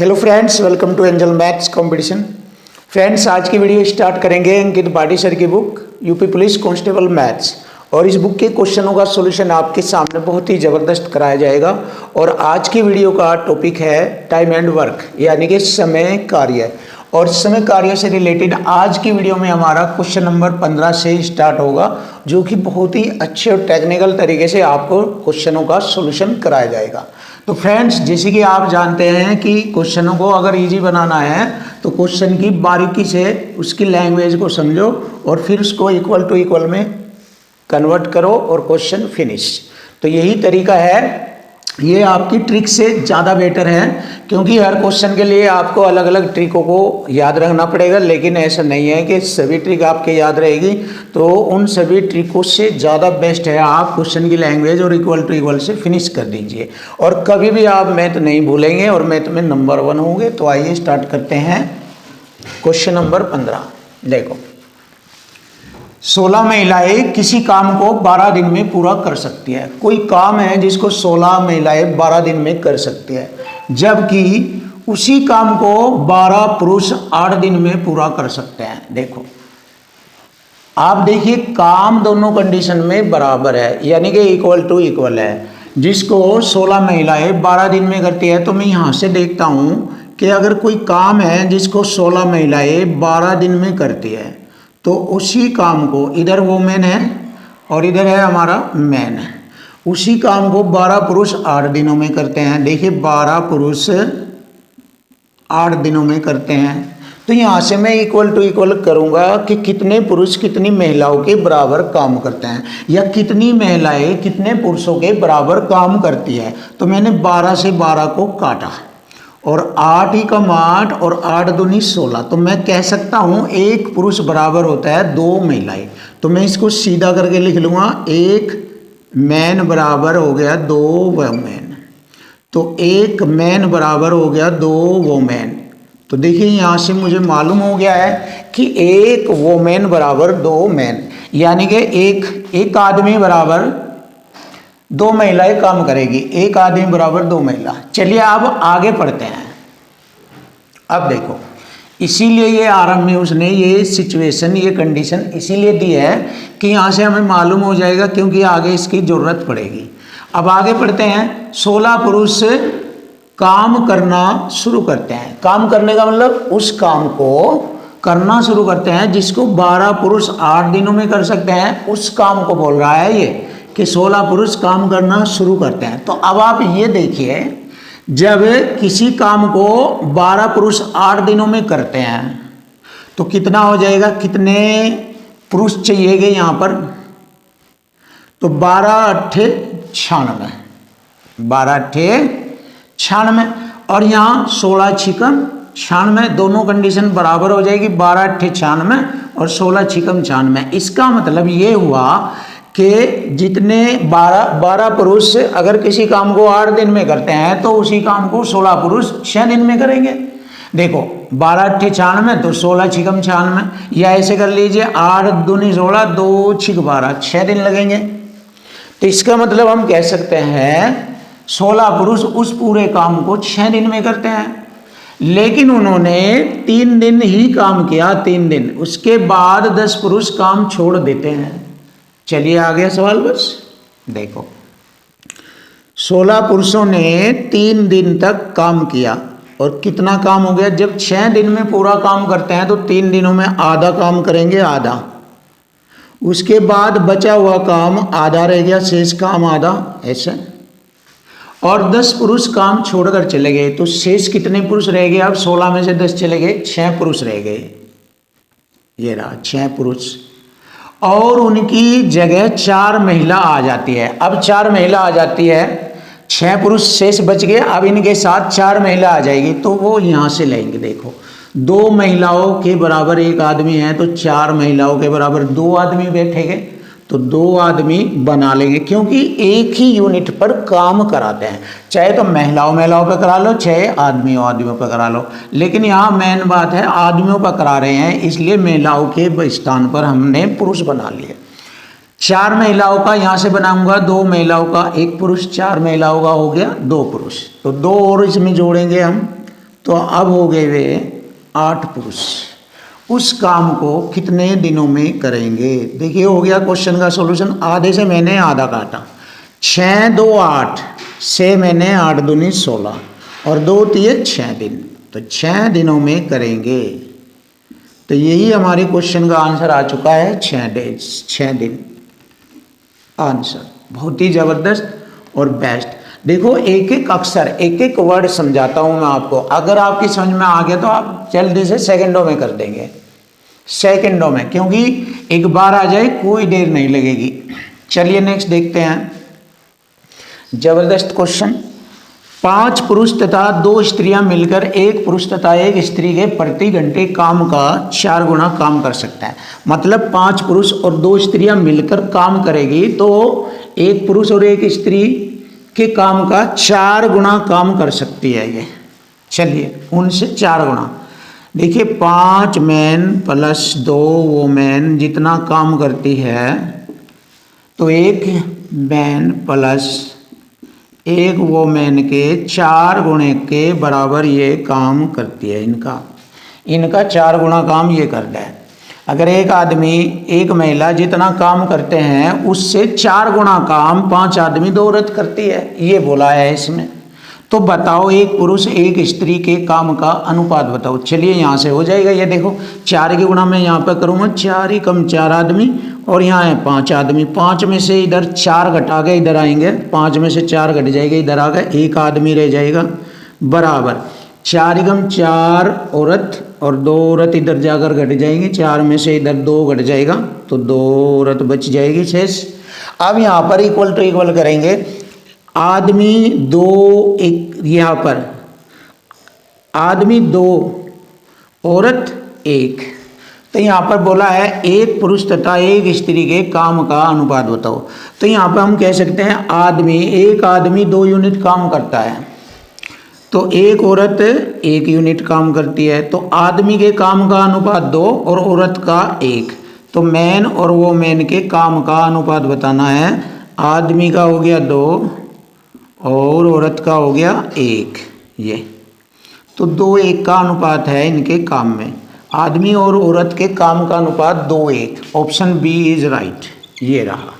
Hello friends, welcome to angel maths competition. Friends, आज की video start करेंगे Ankit Bhati sir की book UP police constable maths. और इस बुक के क्वेश्चनों का सॉल्यूशन आपके सामने बहुत ही ज़बरदस्त कराया जाएगा। और आज की वीडियो का टॉपिक है टाइम एंड वर्क, यानी कि समय कार्य। और समय कार्य से रिलेटेड आज की वीडियो में हमारा क्वेश्चन नंबर 15 से स्टार्ट होगा, जो कि बहुत ही अच्छे और टेक्निकल तरीके से आपको क्वेश्चनों का सॉल्यूशन कराया जाएगा। तो फ्रेंड्स, जैसे कि आप जानते हैं कि क्वेश्चनों को अगर इजी बनाना है तो क्वेश्चन की बारीकी से उसकी लैंग्वेज को समझो और फिर उसको इक्वल टू इक्वल में कन्वर्ट करो और क्वेश्चन फिनिश। तो यही तरीका है। ये आपकी ट्रिक से ज़्यादा बेटर है, क्योंकि हर क्वेश्चन के लिए आपको अलग अलग ट्रिकों को याद रखना पड़ेगा। लेकिन ऐसा नहीं है कि सभी ट्रिक आपके याद रहेगी, तो उन सभी ट्रिकों से ज़्यादा बेस्ट है आप क्वेश्चन की लैंग्वेज और इक्वल टू इक्वल से फिनिश कर दीजिए। और कभी भी आप मैथ नहीं भूलेंगे और मैथ में नंबर 1 होंगे। तो आइए स्टार्ट करते हैं क्वेश्चन नंबर 15। देखो, 16 महिलाएं किसी काम को 12 दिन में पूरा कर सकती है। कोई काम है जिसको 16 महिलाएं 12 दिन में कर सकती है, जबकि उसी काम को 12 पुरुष 8 दिन में पूरा कर सकते हैं। देखो, आप देखिए, काम दोनों कंडीशन में बराबर है, यानी कि इक्वल टू इक्वल है। जिसको 16 महिलाएं 12 दिन में करती है, तो मैं यहाँ से देखता हूँ कि अगर कोई काम है जिसको 16 महिलाएं 12 दिन में करती है, तो उसी काम को, इधर वोमेन है और इधर है हमारा मैन, उसी काम को 12 पुरुष 8 दिनों में करते हैं। देखिए, 12 पुरुष 8 दिनों में करते हैं। तो यहाँ से मैं इक्वल टू इक्वल करूँगा कि कितने पुरुष कितनी महिलाओं के बराबर काम करते हैं, या कितनी महिलाएं कितने पुरुषों के बराबर काम करती है। तो मैंने 12 से 12 को काटा और 8 ही कम 8 और 8 दूनी 16। तो मैं कह सकता हूँ एक पुरुष बराबर होता है 2 महिलाएं। तो मैं इसको सीधा करके लिख लूँगा, एक मैन बराबर हो गया 2 वोमेन। तो एक मैन बराबर हो गया 2 वोमेन। तो देखिए, यहाँ से मुझे मालूम हो गया है कि एक वोमेन बराबर 2 मैन, यानी कि एक आदमी बराबर 2 महिलाएं काम करेगी, एक आदमी बराबर 2 महिला। चलिए अब आगे पढ़ते हैं। अब देखो, इसीलिए ये आरंभ में उसने ये सिचुएशन, ये कंडीशन इसीलिए दी है कि यहाँ से हमें मालूम हो जाएगा, क्योंकि आगे इसकी जरूरत पड़ेगी। अब आगे पढ़ते हैं। 16 पुरुष काम करना शुरू करते हैं। काम करने का मतलब उस काम को करना शुरू करते हैं जिसको 12 पुरुष 8 दिनों में कर सकते हैं। उस काम को बोल रहा है ये कि 16 पुरुष काम करना शुरू करते हैं। तो अब आप ये देखिए, जब किसी काम को 12 पुरुष 8 दिनों में करते हैं तो कितना हो जाएगा, कितने पुरुष चाहिएगे यहाँ पर। तो 12 अट्ठे 96, 12 अट्ठे 96 और यहाँ 16 छिकम 96, दोनों कंडीशन बराबर हो जाएगी। 12 अट्ठे 96 और 16 छिकम 96। इसका मतलब ये हुआ कि जितने 12 पुरुष अगर किसी काम को 8 दिन में करते हैं, तो उसी काम को 16 पुरुष 6 दिन में करेंगे। देखो, 12 अट्ठे 96 तो 16 छिकम 96, या ऐसे कर लीजिए 8 दूनी 16, 2 छिक 12, 6 दिन लगेंगे। तो इसका मतलब हम कह सकते हैं 16 पुरुष उस पूरे काम को 6 दिन में करते हैं। लेकिन उन्होंने 3 दिन ही काम किया, 3 दिन। उसके बाद 10 पुरुष काम छोड़ देते हैं। चलिए आ गया सवाल। बस देखो, 16 पुरुषों ने 3 दिन तक काम किया और कितना काम हो गया। जब 6 दिन में पूरा काम करते हैं तो 3 दिनों में आधा काम करेंगे, आधा। उसके बाद बचा हुआ काम आधा रह गया, शेष काम आधा, ऐसे। और 10 पुरुष काम छोड़कर चले गए, तो शेष कितने पुरुष रह गए। अब 16 में से 10 चले गए, 6 पुरुष रह गए। ये रहा 6 पुरुष, और उनकी जगह 4 महिला आ जाती है। अब 4 महिला आ जाती है, 6 पुरुष शेष बच गए। अब इनके साथ 4 महिला आ जाएगी, तो वो यहाँ से लेंगे। देखो, 2 महिलाओं के बराबर 1 आदमी है, तो 4 महिलाओं के बराबर 2 आदमी बैठेंगे, तो 2 आदमी बना लेंगे, क्योंकि एक ही यूनिट पर काम कराते हैं। चाहे तो महिलाओं पे करा लो, चाहे आदमियों पे करा लो। लेकिन यहाँ मेन बात है, आदमियों पर करा रहे हैं, इसलिए महिलाओं के स्थान पर हमने पुरुष बना लिए। 4 महिलाओं का यहाँ से बनाऊंगा, 2 महिलाओं का 1 पुरुष, 4 महिलाओं का हो गया 2 पुरुष। तो 2 और इसमें जोड़ेंगे हम, तो अब हो गए वे 8 पुरुष। उस काम को कितने दिनों में करेंगे? देखिए हो गया क्वेश्चन का सॉल्यूशन। आधे से मैंने आधा काटा, 6 2 8, 6 मैंने 8 दूनी 16 और 2 तिये 6 दिन, तो 6 दिनों में करेंगे। तो यही हमारे क्वेश्चन का आंसर आ चुका है, 6 दिन आंसर। बहुत ही जबरदस्त और बेस्ट। देखो एक एक अक्षर, एक एक वर्ड समझाता हूं मैं आपको। अगर आपकी समझ में आ गया तो आप जल्दी से सेकंडों में कर देंगे, सेकंडों में, क्योंकि एक बार आ जाए कोई देर नहीं लगेगी। चलिए नेक्स्ट देखते हैं, जबरदस्त क्वेश्चन। 5 पुरुष तथा 2 स्त्रियां मिलकर एक पुरुष तथा एक स्त्री के प्रति घंटे काम का 4 गुना काम कर सकता है। मतलब 5 पुरुष और 2 स्त्रियां मिलकर काम करेगी तो एक पुरुष और एक स्त्री के काम का 4 गुना काम कर सकती है ये। चलिए उनसे 4 गुना। देखिए 5 मैन प्लस 2 वोमेन जितना काम करती है, तो एक मैन प्लस एक वोमेन के 4 गुणे के बराबर ये काम करती है। इनका 4 गुना काम ये करता है। अगर एक आदमी एक महिला जितना काम करते हैं उससे 4 गुना काम 5 आदमी 2 औरत करती है, ये बोला है इसमें। तो बताओ एक पुरुष एक स्त्री के काम का अनुपात बताओ। चलिए यहाँ से हो जाएगा। ये देखो 4 के गुणा मैं यहाँ पर करूँगा, 4 ही कम 4 आदमी और यहाँ है 5 आदमी। 5 में से इधर 4 घटा के इधर आएंगे, 5 में से 4 घट जाएगा, इधर आ गए, एक आदमी रह जाएगा बराबर 4 ही कम 4 औरत और 2 औरत इधर जाकर घट जाएंगी, 4 में से इधर 2 घट जाएगा तो 2 औरत बच जाएगी शेष। अब यहाँ पर इक्वल टू इक्वल करेंगे, आदमी 2 एक, यहाँ पर आदमी 2 औरत 1। तो यहाँ पर बोला है एक पुरुष तथा एक स्त्री के काम का अनुपात बताओ। तो यहाँ पर हम कह सकते हैं एक आदमी 2 यूनिट काम करता है, तो एक औरत 1 यूनिट काम करती है। तो आदमी के काम का अनुपात 2 और औरत का 1। तो मैन और वो मैन के काम का अनुपात बताना है। आदमी का हो गया 2 और औरत का हो गया 1। ये तो 2:1 का अनुपात है इनके काम में। आदमी और औरत के काम का अनुपात 2:1। ऑप्शन बी इज राइट, ये रहा।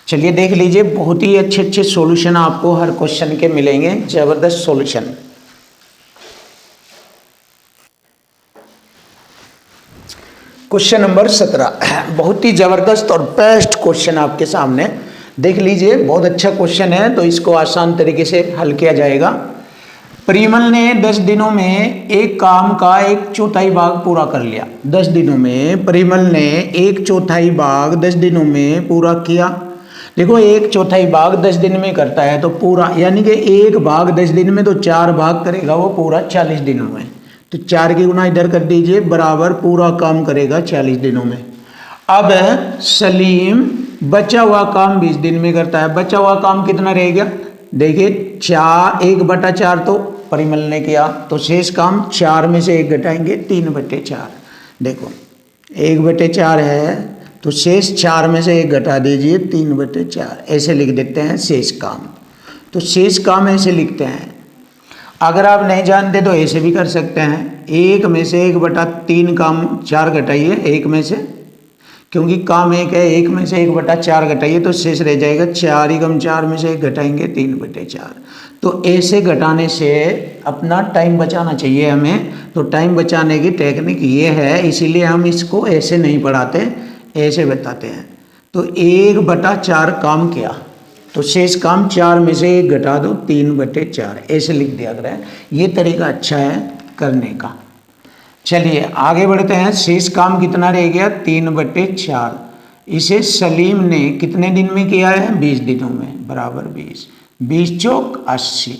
चलिए देख लीजिए, बहुत ही अच्छे अच्छे सॉल्यूशन आपको हर क्वेश्चन के मिलेंगे, जबरदस्त सॉल्यूशन। क्वेश्चन नंबर 17 बहुत ही जबरदस्त और बेस्ट क्वेश्चन आपके सामने। देख लीजिए, बहुत अच्छा क्वेश्चन है, तो इसको आसान तरीके से हल किया जाएगा। परिमल ने 10 दिनों में एक काम का 1/4 भाग पूरा कर लिया। 10 दिनों में परिमल ने 1/4 भाग 10 दिनों में पूरा किया। देखो 1/4 भाग 10 दिन में करता है तो पूरा, यानी कि एक भाग 10 दिन में, तो 4 भाग करेगा वो पूरा 40 दिनों में। तो 4 की गुना इधर कर दीजिए, बराबर पूरा काम करेगा 40 दिनों में। अब सलीम बचा हुआ काम 20 दिन में करता है। बचा हुआ काम कितना रहेगा? देखिए 1/4 तो परिमल ने किया, तो शेष काम 4 में से 1 घटाएंगे, 3/4। देखो 1/4 है तो शेष 4 में से 1 घटा दीजिए, 3/4। ऐसे लिख देते हैं शेष काम। तो शेष काम ऐसे लिखते हैं। अगर आप नहीं जानते तो ऐसे भी कर सकते हैं, 1 में से 1/3 काम 4 घटाइए 1 में से, क्योंकि काम 1 है, 1 में से 1/4 घटाइए तो शेष रह जाएगा 4 ही कम 4 में से 1 घटाएंगे 3/4। तो ऐसे घटाने से अपना टाइम बचाना चाहिए हमें। तो टाइम बचाने की टेक्निक ये है, इसीलिए हम इसको ऐसे नहीं पढ़ाते, ऐसे बताते हैं। तो 1/4 काम किया तो शेष काम 4 में से 1 घटा दो, 3/4 ऐसे लिख दिया करें। ये तरीका अच्छा है करने का। चलिए आगे बढ़ते हैं। शेष काम कितना रह गया? 3/4। इसे सलीम ने कितने दिन में किया है? 20 दिनों में, बराबर 20। 20 चौक 80,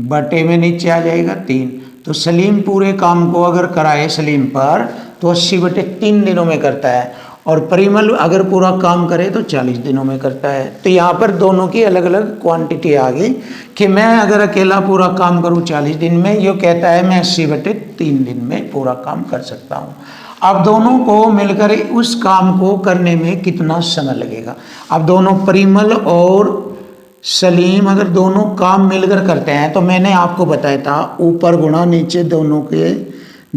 बटे में नीचे आ जाएगा 3। तो सलीम पूरे काम को अगर कराए सलीम पर तो 80/3 दिनों में करता है, और परिमल अगर पूरा काम करे तो 40 दिनों में करता है। तो यहाँ पर दोनों की अलग अलग क्वांटिटी आ गई कि मैं अगर अकेला पूरा काम करूँ 40 दिन में, ये कहता है मैं 80/3 दिन में पूरा काम कर सकता हूँ। अब दोनों को मिलकर उस काम को करने में कितना समय लगेगा? अब दोनों परिमल और सलीम अगर दोनों काम मिलकर करते हैं तो मैंने आपको बताया था ऊपर गुणा नीचे दोनों के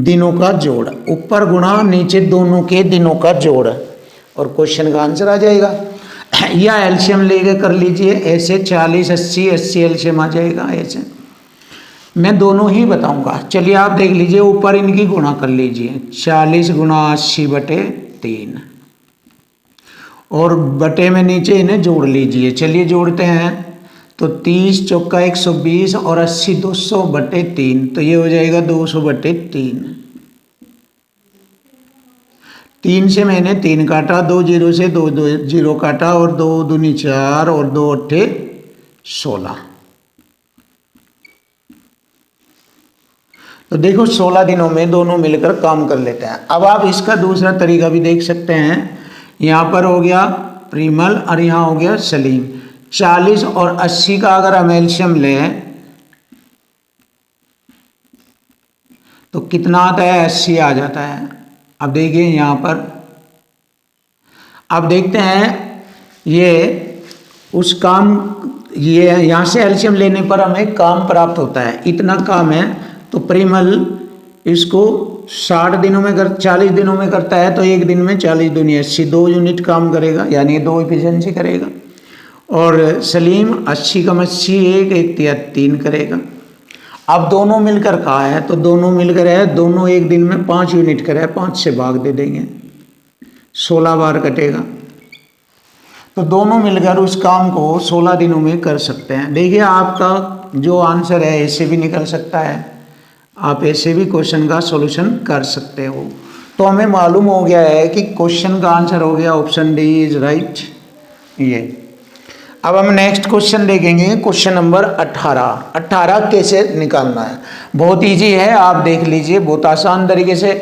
दिनों का जोड़, ऊपर गुणा नीचे दोनों के दिनों का जोड़, और क्वेश्चन का आंसर आ जाएगा। या एलसीएम लेके कर लीजिए, ऐसे 40 80 80 एलसीएम आ जाएगा। ऐसे मैं दोनों ही बताऊंगा। चलिए आप देख लीजिए, ऊपर इनकी गुणा कर लीजिए, 40 गुणा 80/3, और बटे में नीचे इन्हें जोड़ लीजिए। चलिए जोड़ते हैं, तो 30 चौका 120 और 80 200/3, तो ये हो जाएगा 200/3। 3 से मैंने 3 काटा, 2 जीरो से 2 जीरो काटा, और 2 दूनी 4 और 2 अट्ठे 16। तो देखो 16 दिनों में दोनों मिलकर काम कर लेते हैं। अब आप इसका दूसरा तरीका भी देख सकते हैं। यहाँ पर हो गया परिमल और यहाँ हो गया सलीम। 40 और 80 का अगर हम एलसीएम लें तो कितना आता है, 80 आ जाता है। अब देखिए यहाँ पर, अब देखते हैं ये उस काम, ये यहाँ से एलसीएम लेने पर हमें काम प्राप्त होता है। इतना काम है तो परिमल इसको 60 दिनों में 40 दिनों में करता है, तो एक दिन में 40 दूनी 80, 2 यूनिट काम करेगा, यानी 2 एफिशिएंसी करेगा। और सलीम 80 कम 80 1 1 3 करेगा। अब दोनों मिलकर कहा है तो दोनों मिलकर है, दोनों एक दिन में 5 यूनिट करे, 5 से भाग दे देंगे, 16 बार कटेगा। तो दोनों मिलकर उस काम को 16 दिनों में कर सकते हैं। देखिए आपका जो आंसर है ऐसे भी निकल सकता है, आप ऐसे भी क्वेश्चन का सॉल्यूशन कर सकते हो। तो हमें मालूम हो गया है कि क्वेश्चन का आंसर हो गया ऑप्शन डी इज राइट। ये अब हम नेक्स्ट क्वेश्चन देखेंगे, क्वेश्चन नंबर 18। 18 कैसे निकालना है, बहुत इजी है, आप देख लीजिए, बहुत आसान तरीके से।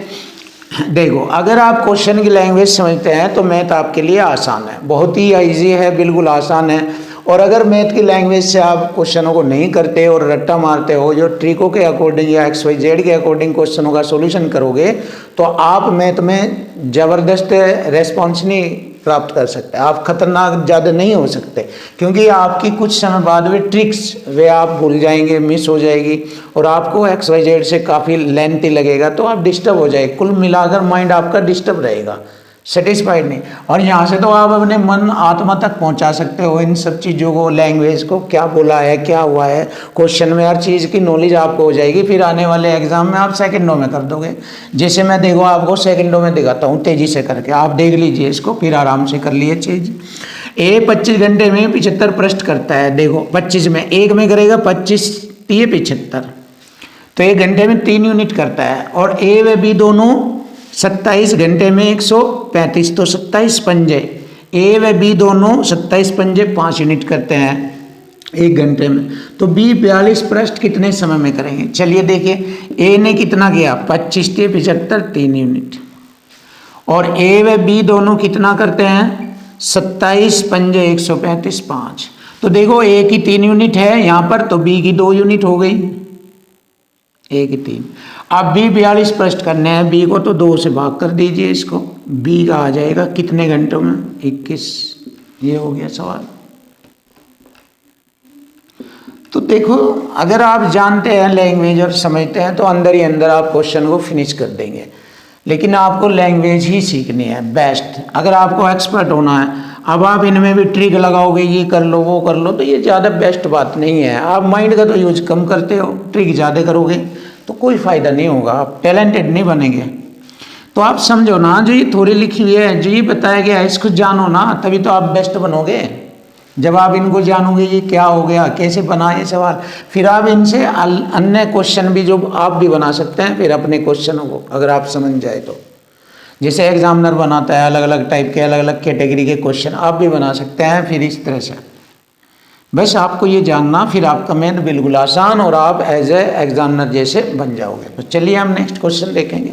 देखो अगर आप क्वेश्चन की लैंग्वेज समझते हैं तो मैथ आपके लिए आसान है, बहुत ही इजी है, बिल्कुल आसान है। और अगर मैथ की लैंग्वेज से आप क्वेश्चनों को नहीं करते और रट्टा मारते हो, जो ट्रिकों के अकॉर्डिंग या XYZ के अकॉर्डिंग क्वेश्चनों का सॉल्यूशन करोगे, तो आप मैथ में ज़बरदस्त रेस्पॉन्स नहीं प्राप्त कर सकते, आप खतरनाक ज़्यादा नहीं हो सकते, क्योंकि आपकी कुछ समय बाद वे ट्रिक्स वे आप भूल जाएंगे, मिस हो जाएगी, और आपको XYZ से काफ़ी लेंथी लगेगा, तो आप डिस्टर्ब हो जाएगी। कुल मिलाकर माइंड आपका डिस्टर्ब रहेगा, सेटिस्फाइड नहीं। और यहाँ से तो आप अपने मन आत्मा तक पहुँचा सकते हो इन सब चीज़ों को, लैंग्वेज को, क्या बोला है, क्या हुआ है, क्वेश्चन में हर चीज़ की नॉलेज आपको हो जाएगी। फिर आने वाले एग्जाम में आप सेकंडों में कर दोगे। जैसे मैं देखो आपको सेकंडों में दिखाता हूँ तेज़ी से करके, आप देख लीजिए इसको, फिर आराम से कर लिए चीज़। 25 घंटे में 75 प्रश्न करता है। देखो 25 में, एक में करेगा 25 ये 75, तो 1 घंटे में 3 यूनिट करता है। और ए व बी दोनों 27 घंटे में 135, तो 27 पंजे, ए व बी दोनों 27 पंजे 5 यूनिट करते हैं 1 घंटे में। तो बी 42 प्रश्न कितने समय में करेंगे? चलिए देखिए, ए ने कितना किया, 25 के 75 3 यूनिट, और ए व बी दोनों कितना करते हैं, 27 पंजे 135 5। तो देखो ए की 3 यूनिट है यहाँ पर, तो बी की 2 यूनिट हो गई, ए की 3। अब बी 42 प्रश्न करने हैं, बी को तो 2 से भाग कर दीजिए इसको, बी का आ जाएगा कितने घंटों में, 21। ये हो गया सवाल। तो देखो अगर आप जानते हैं लैंग्वेज और समझते हैं तो अंदर ही अंदर आप क्वेश्चन को फिनिश कर देंगे, लेकिन आपको लैंग्वेज ही सीखनी है बेस्ट, अगर आपको एक्सपर्ट होना है। अब आप इनमें भी ट्रिक लगाओगे, ये कर लो वो कर लो, तो ये ज़्यादा बेस्ट बात नहीं है। आप माइंड का तो यूज कम करते हो, ट्रिक ज़्यादा करोगे तो कोई फ़ायदा नहीं होगा, आप टैलेंटेड नहीं बनेंगे। तो आप समझो ना, जो ये थोड़ी लिखी हुई है, जो ये बताया गया है, इसको जानो ना, तभी तो आप बेस्ट बनोगे। जब आप इनको जानोगे ये क्या हो गया, कैसे बना ये सवाल, फिर आप इनसे अन्य क्वेश्चन भी जो आप भी बना सकते हैं फिर अपने क्वेश्चनों को, अगर आप समझ जाए तो। जैसे एग्जामिनर बनाता है अलग अलग टाइप के, अलग अलग कैटेगरी के क्वेश्चन, आप भी बना सकते हैं फिर इस तरह से। बस आपको ये जानना, फिर आपका मैथ बिल्कुल आसान और आप एज ए एग्जामिनर जैसे बन जाओगे। तो चलिए हम नेक्स्ट क्वेश्चन देखेंगे।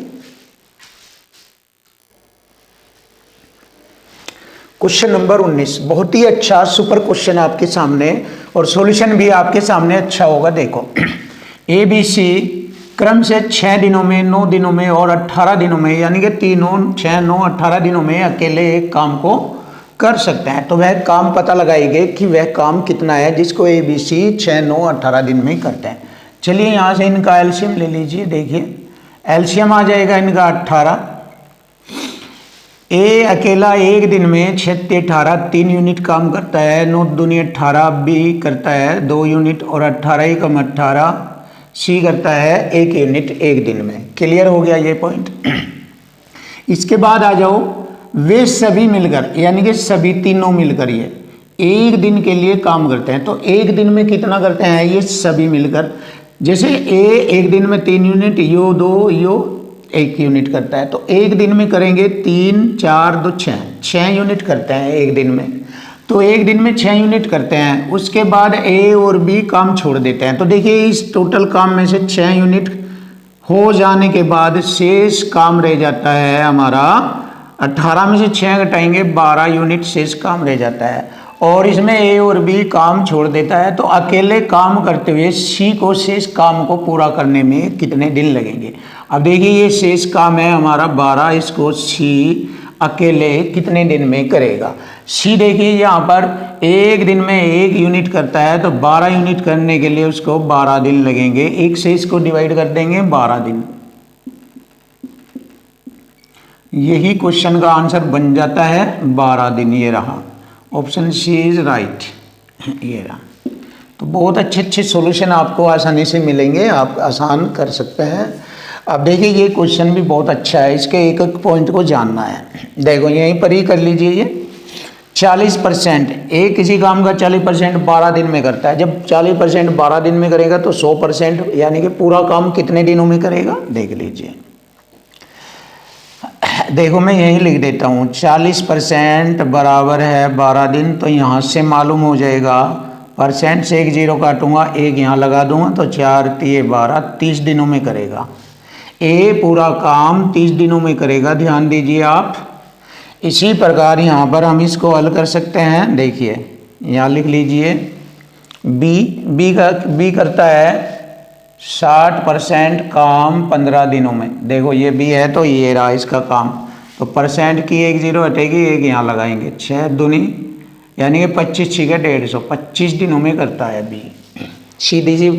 क्वेश्चन नंबर 19, बहुत ही अच्छा सुपर क्वेश्चन आपके सामने, और सॉल्यूशन भी आपके सामने अच्छा होगा। देखो ABC क्रम से 6 दिनों में, 9 दिनों में और 18 दिनों में, यानी कि 3 6 9 18 दिनों में अकेले एक काम को कर सकते हैं। तो वह काम पता लगाएंगे कि वह काम कितना है जिसको ए बी सी 6, 9, 18 दिन में करते हैं। चलिए यहाँ से इनका एलसीएम ले लीजिए। देखिए एलसीएम आ जाएगा इनका 18। ए अकेला एक दिन में 6 × 18 3 यूनिट काम करता है। 9 दूनी 18। बी करता है 2 यूनिट और 18 × 18 सी करता है 1 यूनिट एक दिन में। क्लियर हो गया ये पॉइंट। इसके बाद आ जाओ, वे सभी मिलकर यानी कि सभी तीनों मिलकर ये एक दिन के लिए काम करते हैं। तो एक दिन में कितना करते हैं ये सभी मिलकर, जैसे ए एक दिन में 3 यूनिट, यो 2, यो 1 यूनिट करता है। तो एक दिन में करेंगे 3, 4, 2, 6 यूनिट करते हैं एक दिन में। तो एक दिन में 6 यूनिट करते हैं। उसके बाद ए और बी काम छोड़ देते हैं। तो देखिए इस टोटल काम में से 6 यूनिट हो जाने के बाद शेष काम रह जाता है हमारा 18 में से 6 घटाएंगे 12 यूनिट शेष काम रह जाता है। और इसमें ए और बी काम छोड़ देता है। तो अकेले काम करते हुए सी को शेष काम को पूरा करने में कितने दिन लगेंगे। अब देखिए ये शेष काम है हमारा 12, इसको सी अकेले कितने दिन में करेगा। सी देखिए यहाँ पर एक दिन में 1 यूनिट करता है, तो 12 यूनिट करने के लिए उसको 12 दिन लगेंगे। एक से इसको डिवाइड कर देंगे 12 दिन। यही क्वेश्चन का आंसर बन जाता है 12 दिन। ये रहा ऑप्शन सी इज राइट। ये रहा। तो बहुत अच्छे अच्छे सॉल्यूशन आपको आसानी से मिलेंगे, आप आसान कर सकते हैं। अब देखिए ये क्वेश्चन भी बहुत अच्छा है, इसके एक एक पॉइंट को जानना है। देखो यहीं पर ही कर लीजिए। ये 40% एक किसी काम का 40% 12 दिन में करता है। जब 40% 12 दिन में करेगा तो 100% यानी कि पूरा काम कितने दिनों में करेगा देख लीजिए। देखो मैं यही लिख देता हूँ 40% बराबर है 12 दिन। तो यहाँ से मालूम हो जाएगा, परसेंट से 1 0 काटूंगा, 1 यहाँ लगा दूंगा, तो 4 × 12 30 दिनों में करेगा। ए पूरा काम 30 दिनों में करेगा, ध्यान दीजिए आप। इसी प्रकार यहाँ पर हम इसको हल कर सकते हैं। देखिए यहाँ लिख लीजिए बी करता है 60% काम 15 दिनों में। देखो ये बी है तो ये रहा इसका काम। तो परसेंट की 1 0 हटेगी, 1 यहाँ लगाएंगे, 6 दूनी यानी कि 25 6 के 150 25 दिनों में करता है बी। सीधी सी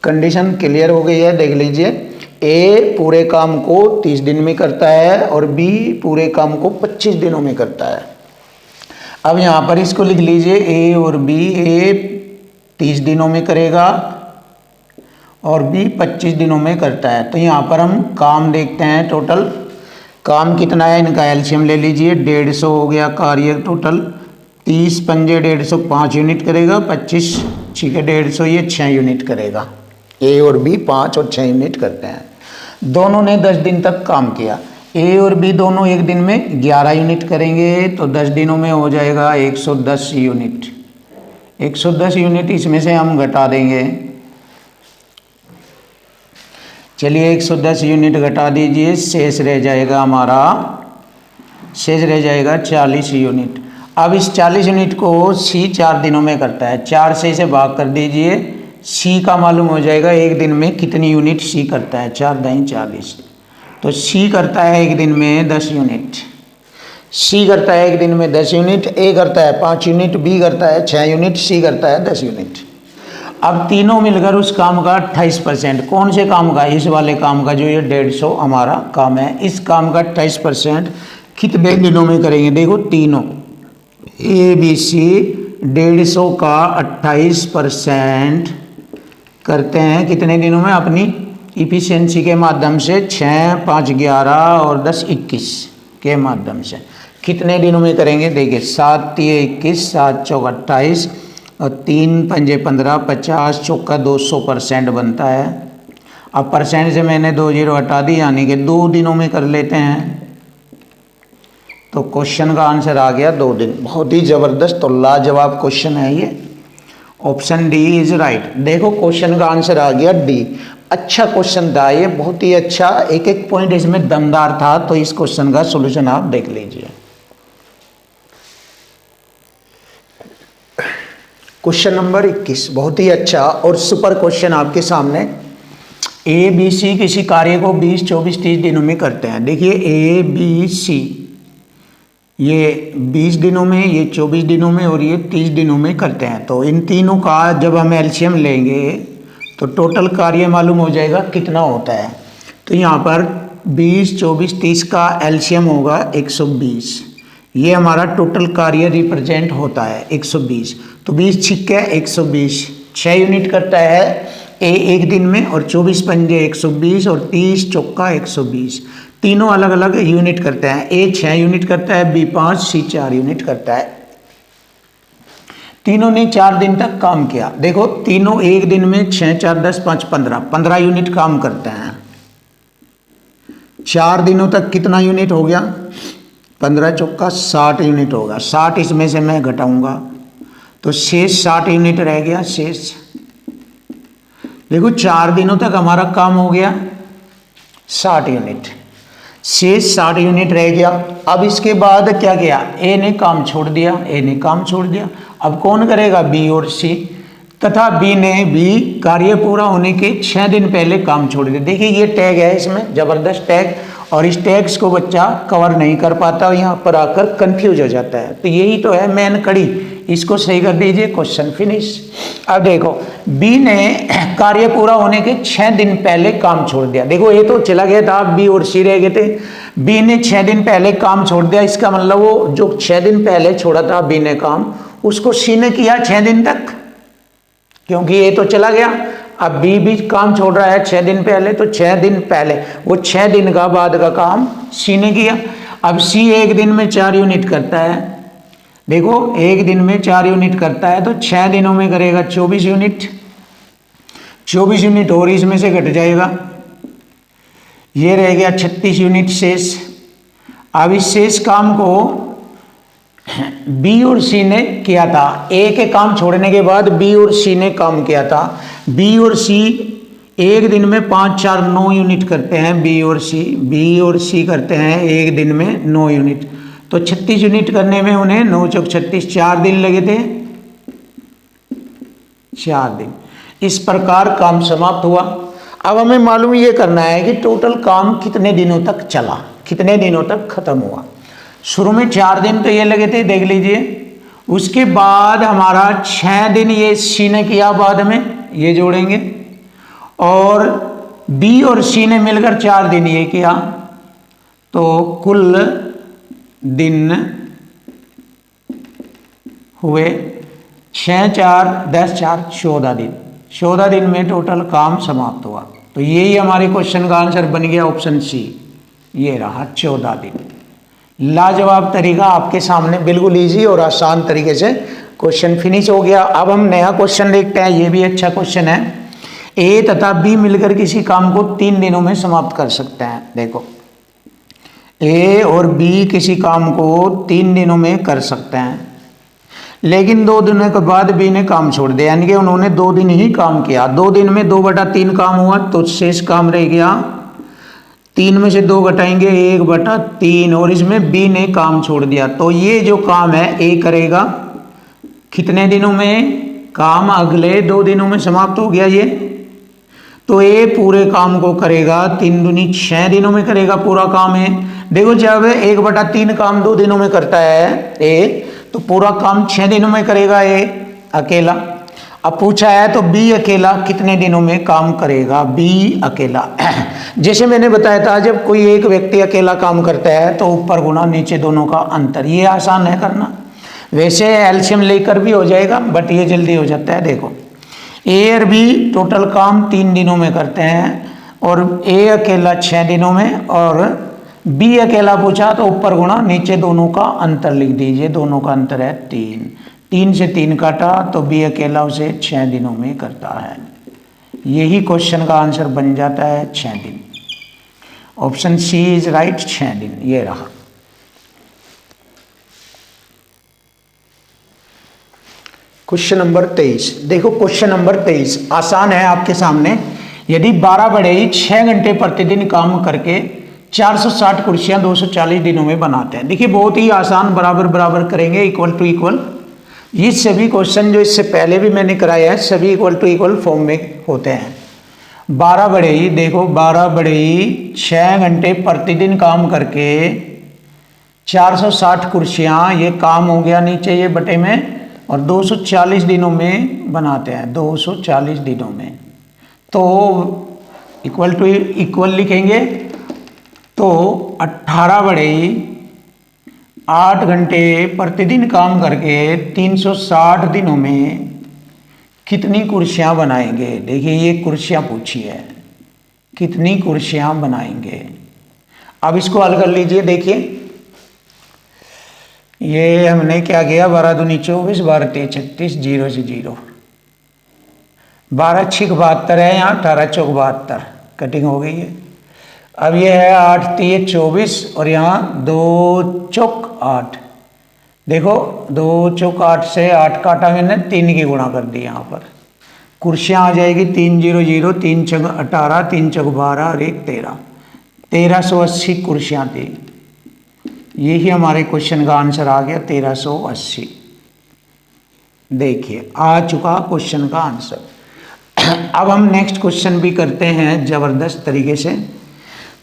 कंडीशन क्लियर हो गई है। देख लीजिए ए पूरे काम को 30 दिन में करता है और बी पूरे काम को 25 दिनों में करता है। अब यहाँ पर इसको लिख लीजिए ए और बी। ए 30 दिनों में करेगा और बी 25 दिनों में करता है। तो यहाँ पर हम काम देखते हैं, टोटल काम कितना है, इनका एलसीएम ले लीजिए। 150 हो गया कार्य टोटल। 30 पंजे 150 5 यूनिट करेगा, 25 6 के 150 ये 6 यूनिट करेगा। ए और बी 5 और 6 यूनिट करते हैं। दोनों ने 10 दिन तक काम किया। ए और बी दोनों एक दिन में 11 यूनिट करेंगे, तो 10 दिनों में हो जाएगा 110 यूनिट। 110 यूनिट इसमें से हम घटा देंगे। चलिए 110 यूनिट घटा दीजिए, शेष रह जाएगा हमारा, शेष रह जाएगा 40 यूनिट। अब इस 40 यूनिट को सी 4 दिनों में करता है। 4 से इसे भाग कर दीजिए, सी का मालूम हो जाएगा एक दिन में कितनी यूनिट सी करता है। 4 × 40। तो सी करता है एक दिन में 10 यूनिट। सी करता है एक दिन में 10 यूनिट। ए करता है 5 यूनिट, बी करता है 6 यूनिट, सी करता है 10 यूनिट। अब तीनों मिलकर उस काम का 28%, कौन से काम का, इस वाले काम का जो ये 150 हमारा काम है, इस काम का 28% कितने दिनों में करेंगे। देखो तीनों ए बी सी 150 का 28% करते हैं कितने दिनों में, अपनी इफिशिएंसी के माध्यम से 6 5 11 और 10 21 के माध्यम से कितने दिनों में करेंगे। देखिए 7 3 21, 7 4 28 और 3 5 15 50 चौका 200% बनता है। अब परसेंट से मैंने 2 0 हटा दी, यानी कि 2 दिनों में कर लेते हैं। तो क्वेश्चन का आंसर आ गया 2 दिन। बहुत ही ज़बरदस्त और लाजवाब क्वेश्चन है ये। Option D is right. देखो क्वेश्चन का आंसर आ गया डी। अच्छा क्वेश्चन था ये, बहुत ही अच्छा, एक एक पॉइंट इसमें दमदार था। तो इस क्वेश्चन का सॉल्यूशन आप देख लीजिए। क्वेश्चन नंबर 21 बहुत ही अच्छा और सुपर क्वेश्चन आपके सामने। ए बी सी किसी कार्य को 20 24 30 दिनों में करते हैं। देखिए ए बी सी ये 20 दिनों में, ये 24 दिनों में और ये 30 दिनों में करते हैं। तो इन तीनों का जब हम एलसीएम लेंगे तो टोटल कार्य मालूम हो जाएगा कितना होता है। तो यहाँ पर 20, 24, 30 का एलसीएम होगा 120। ये हमारा टोटल कार्य रिप्रेजेंट होता है 120। तो 20 छिक्के 120, 6 यूनिट करता है ए एक दिन में, और 24 पंजे 120 और 30 चौका 120। तीनों अलग अलग यूनिट करते हैं। ए 6 यूनिट करता है, बी 5, सी 4 यूनिट करता है। तीनों ने 4 दिन तक काम किया। देखो तीनों एक दिन में 6, 4, 10, 5, 15 यूनिट काम करते हैं। 4 दिनों तक कितना यूनिट हो गया? 15 चौका 60 यूनिट होगा। 60 इसमें से मैं घटाऊंगा तो शेष 60 यूनिट रह गया शेष। देखो 4 दिनों तक हमारा काम हो गया 60 यूनिट, शेष 60 यूनिट रह गया। अब इसके बाद क्या किया? ए ने काम छोड़ दिया, ए ने काम छोड़ दिया। अब कौन करेगा? बी और सी। तथा बी ने भी कार्य पूरा होने के 6 दिन पहले काम छोड़ दिया। देखिए ये टैग है, इसमें जबरदस्त टैग, और इस टैग्स को बच्चा कवर नहीं कर पाता और यहाँ पर आकर कंफ्यूज हो जाता है। तो यही तो है मेन कड़ी, इसको सही कर दीजिए, क्वेश्चन फिनिश। अब देखो बी ने कार्य पूरा होने के 6 दिन पहले काम छोड़ दिया। देखो ये तो चला गया था, बी और सी रह गए थे। बी ने 6 दिन पहले काम छोड़ दिया, इसका मतलब वो जो 6 दिन पहले छोड़ा था बी ने काम, उसको सी ने किया 6 दिन तक, क्योंकि ये तो चला गया। अब बी भी काम छोड़ रहा है 6 दिन पहले, तो 6 दिन पहले वो 6 दिन का बाद का काम सी ने किया। अब सी एक दिन में 4 यूनिट करता है। देखो एक दिन में 4 यूनिट करता है, तो 6 दिनों में करेगा 24 यूनिट। 24 यूनिट और इसमें से घट जाएगा, ये रह गया 36 यूनिट शेष। अब इस शेष काम को बी और सी ने किया था। ए के काम छोड़ने के बाद बी और सी ने काम किया था। बी और सी एक दिन में 5, 4, 9 यूनिट करते हैं। बी और सी करते हैं एक दिन में 9 यूनिट। तो 36 यूनिट करने में उन्हें 9 चौक 36 4 दिन लगे थे, 4 दिन। इस प्रकार काम समाप्त हुआ। अब हमें मालूम ये करना है कि टोटल काम कितने दिनों तक चला, कितने दिनों तक खत्म हुआ। शुरू में 4 दिन तो ये लगे थे, देख लीजिए। उसके बाद हमारा 6 दिन ये सी ने किया, बाद में ये जोड़ेंगे, और बी और सी ने मिलकर 4 दिन ये किया। तो कुल दिन हुए 6, 4, 10, 4, 14 दिन। 14 दिन में टोटल काम समाप्त हुआ। तो यही हमारे क्वेश्चन का आंसर बन गया, ऑप्शन सी। ये रहा 14 दिन। लाजवाब तरीका आपके सामने, बिल्कुल इजी और आसान तरीके से क्वेश्चन फिनिश हो गया। अब हम नया क्वेश्चन देखते हैं, ये भी अच्छा क्वेश्चन है। ए तथा बी मिलकर किसी काम को 3 दिनों में समाप्त कर सकते हैं। देखो ए और बी किसी काम को 3 दिनों में कर सकते हैं, लेकिन 2 दिनों के बाद बी ने काम छोड़ दिया, यानी कि उन्होंने 2 दिन ही काम किया। 2 दिन में 2/3 काम हुआ, तो शेष काम रह गया 3 में से 2 घटाएंगे 1/3, और इसमें बी ने काम छोड़ दिया। तो ये जो काम है ए करेगा कितने दिनों में? काम अगले 2 दिनों में समाप्त हो गया ये। तो ए पूरे काम को करेगा 3 दूनी 6 दिनों में करेगा पूरा काम है। देखो जब 1/3 काम 2 दिनों में करता है ए, तो पूरा काम 6 दिनों में करेगा ए अकेला। अब पूछा है तो बी अकेला कितने दिनों में काम करेगा? बी अकेला जैसे मैंने बताया था, जब कोई एक व्यक्ति अकेला काम करता है तो ऊपर गुना नीचे दोनों का अंतर, ये आसान है करना। वैसे एलसीएम लेकर भी हो जाएगा, बट ये जल्दी हो जाता है। देखो ए और बी टोटल काम 3 दिनों में करते हैं, और ए अकेला 6 दिनों में, और बी अकेला पूछा तो ऊपर गुणा नीचे दोनों का अंतर लिख दीजिए। दोनों का अंतर है 3। 3 से 3 काटा तो बी अकेला उसे 6 दिनों में करता है। यही क्वेश्चन का आंसर बन जाता है 6 दिन। ऑप्शन सी इज राइट, 6 दिन। ये रहा। Question number 23। देखो क्वेश्चन नंबर 23 आसान है आपके सामने। यदि 12 बढ़ई 6 घंटे प्रतिदिन काम करके 460 कुर्सियां 240 दिनों में बनाते हैं। देखिए बहुत ही आसान, बराबर बराबर करेंगे, इक्वल टू इक्वल। ये सभी क्वेश्चन जो इससे पहले भी मैंने कराया है, सभी इक्वल टू इक्वल फॉर्म में होते हैं। 12 बढ़ई, देखो 12 बढ़ई 6 घंटे प्रतिदिन काम करके 460 कुर्सियाँ, ये काम हो गया नीचे ये बटे में, और 240 दिनों में बनाते हैं, 240 दिनों में। तो इक्वल टू इक्वल लिखेंगे, तो 18 बड़े 8 घंटे प्रतिदिन काम करके 360 दिनों में कितनी कुर्सियाँ बनाएंगे। देखिए ये कुर्सियाँ पूछी है, कितनी कुर्सियाँ बनाएंगे। अब इसको हल कर लीजिए। देखिए ये हमने क्या किया, 12 दूनी 24, 12 तेईं 36, 0 से 0, 12 छिक 72 है, यहाँ 18 चौक 72, कटिंग हो गई है। अब ये है 8 तिये 24 और यहाँ 2 चौक 8। देखो 2 चौक 8 से 8 काटा मैंने, 3 की गुणा कर दी। यहाँ पर कुर्सियाँ आ जाएगी 3 0 0, 3 चौक 18, 3 चौक 12 और 1 13, 1380 कुर्सियाँ थी। यही हमारे क्वेश्चन का आंसर आ गया 1380। देखिए आ चुका क्वेश्चन का आंसर। अब हम नेक्स्ट क्वेश्चन भी करते हैं जबरदस्त तरीके से।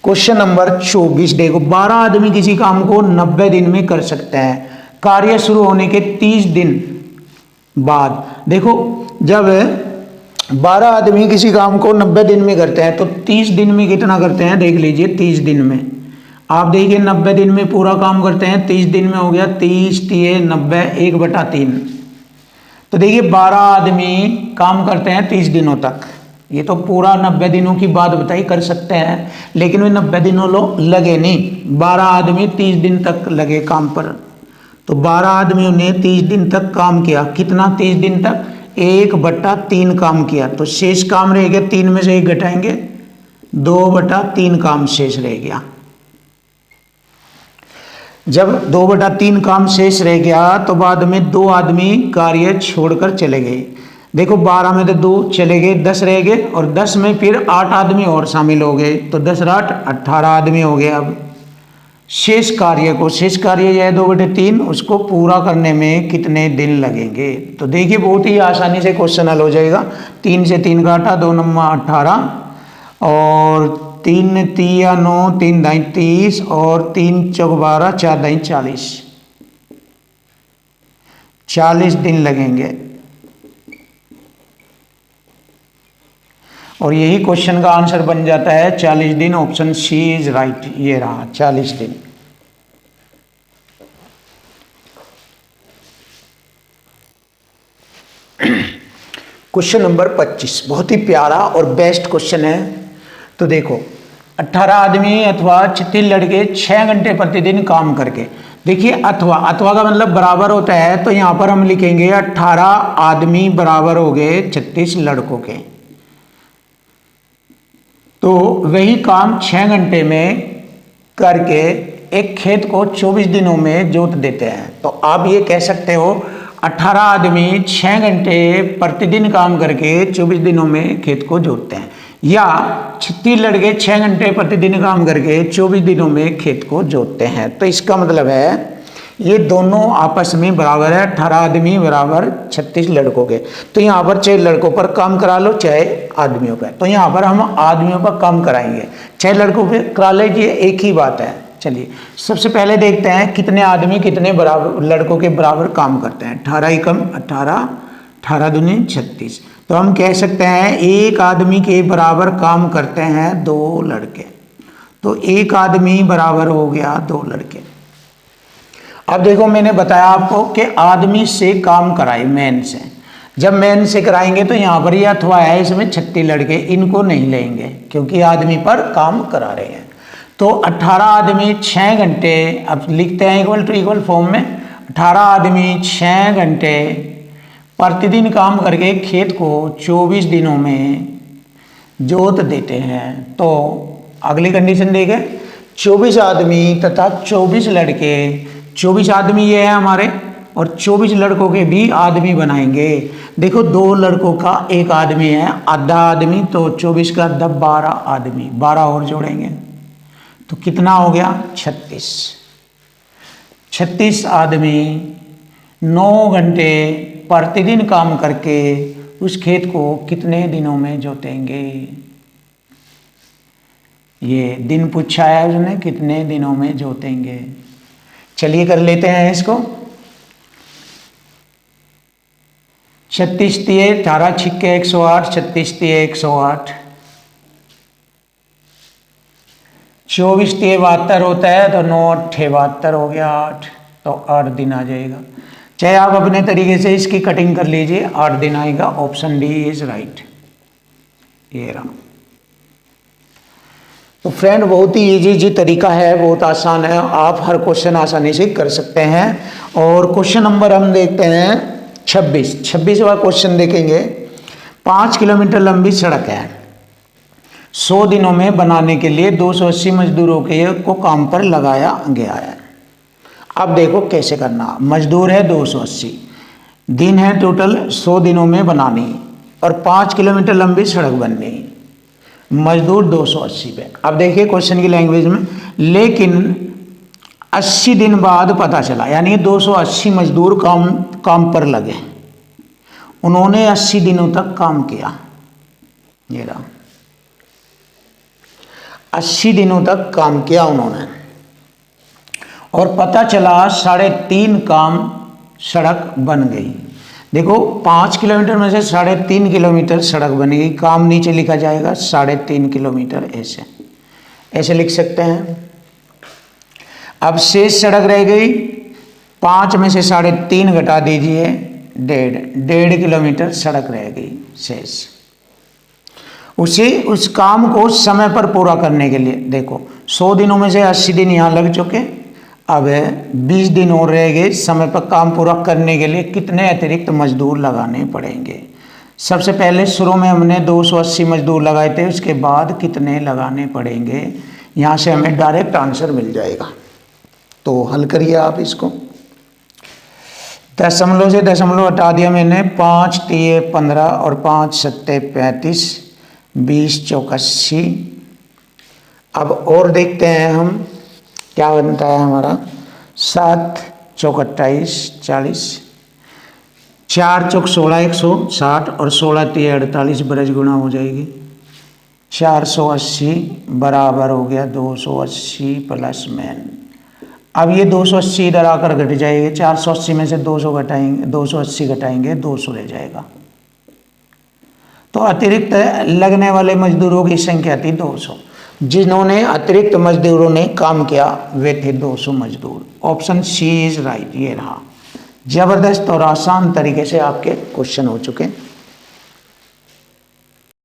क्वेश्चन नंबर 24 देखो, 12 आदमी किसी काम को 90 दिन में कर सकते हैं। कार्य शुरू होने के 30 दिन बाद, देखो जब 12 आदमी किसी काम को 90 दिन में करते हैं तो 30 दिन में कितना करते हैं, देख लीजिए। 30 दिन में आप देखिए 90 दिन में पूरा काम करते हैं, 30 दिन में हो गया 30 तिये 90, 1/3। तो देखिए 12 आदमी काम करते हैं 30 दिनों तक। ये तो पूरा 90 दिनों की बात बताई, कर सकते हैं, लेकिन वे 90 दिनों लगे नहीं, 12 आदमी 30 दिन तक लगे काम पर। तो 12 आदमियों ने 30 दिन तक काम किया। कितना 30 दिन तक, 1/3 काम किया। तो शेष काम रह गया, 3 में से 1 घटाएंगे, 2/3 काम शेष रह गया। जब 2/3 काम शेष रह गया तो बाद में 2 आदमी कार्य छोड़कर चले गए। देखो 12 में तो 2 चले गए, 10 रह गए, और 10 में फिर 8 आदमी और शामिल हो गए, तो 10 और 8 18 आदमी हो गए। अब शेष कार्य यह 2/3, उसको पूरा करने में कितने दिन लगेंगे। तो देखिए बहुत ही आसानी से क्वेश्चन हल हो जाएगा। 3 से 3 काटा, 2 9 18, और 3 तिया 9, 3 दाई 30, और 3 चौक 12, 4 दाई 40, 40 दिन लगेंगे। और यही क्वेश्चन का आंसर बन जाता है 40 दिन। ऑप्शन सी इज राइट, ये रहा 40 दिन। क्वेश्चन नंबर 25 बहुत ही प्यारा और बेस्ट क्वेश्चन है। तो देखो 18 आदमी अथवा 36 लड़के 6 घंटे प्रतिदिन काम करके, देखिए अथवा का मतलब बराबर होता है, तो यहां पर हम लिखेंगे 18 आदमी बराबर हो गए 36 लड़कों के। तो वही काम 6 घंटे में करके एक खेत को 24 दिनों में जोत देते हैं। तो आप ये कह सकते हो 18 आदमी 6 घंटे प्रतिदिन काम करके 24 दिनों में खेत को जोतते हैं, या 36 लड़के 6 घंटे प्रतिदिन काम करके 24 दिनों में खेत को जोतते हैं। तो इसका मतलब है ये दोनों आपस में बराबर है, 18 आदमी बराबर 36 लड़कों के। तो यहाँ पर चाहे लड़कों पर काम करा लो चाहे आदमियों पर, तो यहाँ पर हम आदमियों पर काम कराएंगे, चाहे लड़कों पर करा लीजिए, एक ही बात है। चलिए सबसे पहले देखते हैं कितने आदमी कितने बराबर लड़कों के बराबर काम करते हैं। 18 एकम 18, 18 दूनी 36। तो हम कह सकते हैं एक आदमी के बराबर काम करते हैं 2 लड़के। तो एक आदमी बराबर हो गया 2 लड़के। अब देखो मैंने बताया आपको कि आदमी से काम कराए मैन से। जब मैन से कराएंगे तो यहाँ पर ये अथवा है, इसमें 36 लड़के, इनको नहीं लेंगे क्योंकि आदमी पर काम करा रहे हैं। तो 18 आदमी 6 घंटे, अब लिखते हैं इक्वल टू इक्वल फॉर्म में, 18 आदमी 6 घंटे प्रतिदिन काम करके खेत को 24 दिनों में जोत देते हैं। तो अगली कंडीशन देखें, 24 आदमी तथा 24 लड़के, 24 आदमी ये है हमारे, और 24 लड़कों के भी आदमी बनाएंगे। देखो 2 लड़कों का 1 आदमी है, आधा आदमी, तो 24 का आधा 12 आदमी, 12 और जोड़ेंगे तो कितना हो गया 36। 36 आदमी 9 घंटे प्रतिदिन काम करके उस खेत को कितने दिनों में जोतेंगे। ये दिन पूछा है उसने, कितने दिनों में जोतेंगे। चलिए कर लेते हैं इसको। 36 तिये 18 छिक्के 108, 36 तिये 108, 24 तिये 72 होता है तो 9 अट्ठे 72 हो गया 8, तो 8 दिन आ जाएगा। चाहे आप अपने तरीके से इसकी कटिंग कर लीजिए, 8 दिन आएगा। Option D is right. ये रहा। तो फ्रेंड बहुत ही इजी तरीका है, बहुत आसान है, आप हर क्वेश्चन आसानी से कर सकते हैं। और क्वेश्चन नंबर हम देखते हैं 26वां क्वेश्चन देखेंगे। 5 किलोमीटर लंबी सड़क है, 100 दिनों में बनाने के लिए 280 मजदूरों को काम पर लगाया गया है। अब देखो कैसे करना। मजदूर है 280, दिन है टोटल 100 दिनों में बनानी, और 5 किलोमीटर लंबी सड़क बननी, मजदूर 280 पे। अब देखिए क्वेश्चन की लैंग्वेज में, लेकिन 80 दिन बाद पता चला, यानी 280 मजदूर काम पर लगे, उन्होंने 80 दिनों तक काम किया। ये रहा, 80 दिनों तक काम किया उन्होंने, और पता चला 3.5 काम सड़क बन गई। देखो 5 किलोमीटर में से 3.5 किलोमीटर सड़क बनेगी, काम नीचे लिखा जाएगा 3.5 किलोमीटर, ऐसे लिख सकते हैं। अब शेष सड़क रह गई, 5 में से 3.5 घटा दीजिए, 1.5 किलोमीटर सड़क रह गई शेष। उस काम को समय पर पूरा करने के लिए देखो 100 दिनों में से 80 दिन यहाँ लग चुके, अब 20 दिन और रह गए। समय पर काम पूरा करने के लिए कितने अतिरिक्त मजदूर लगाने पड़ेंगे? सबसे पहले शुरू में हमने 280 मजदूर लगाए थे, उसके बाद कितने लगाने पड़ेंगे, यहाँ से हमें डायरेक्ट आंसर मिल जाएगा। तो हल करिए आप इसको। दशमलव से दशमलव हटा दिया मैंने, 5 तिये 15 और 5 सत्ते 35, 20 चौक 80। अब और देखते हैं हम क्या बनता है हमारा। 7 चौक 28 40, 4 चौक 16 160, और 16 तिये 48, ब्रज गुणा हो जाएगी। 480 बराबर हो गया 280 प्लस मैन। अब ये 280 इधर आकर घट जाएंगे, 480 में से 280 घटाएंगे 200 रह जाएगा। तो अतिरिक्त लगने वाले मजदूरों की संख्या थी 200। जिन्होंने अतिरिक्त मजदूरों ने काम किया वे थे 200 मजदूर। Option C is right. ये रहा। जबरदस्त और आसान तरीके से आपके क्वेश्चन हो चुके हैं।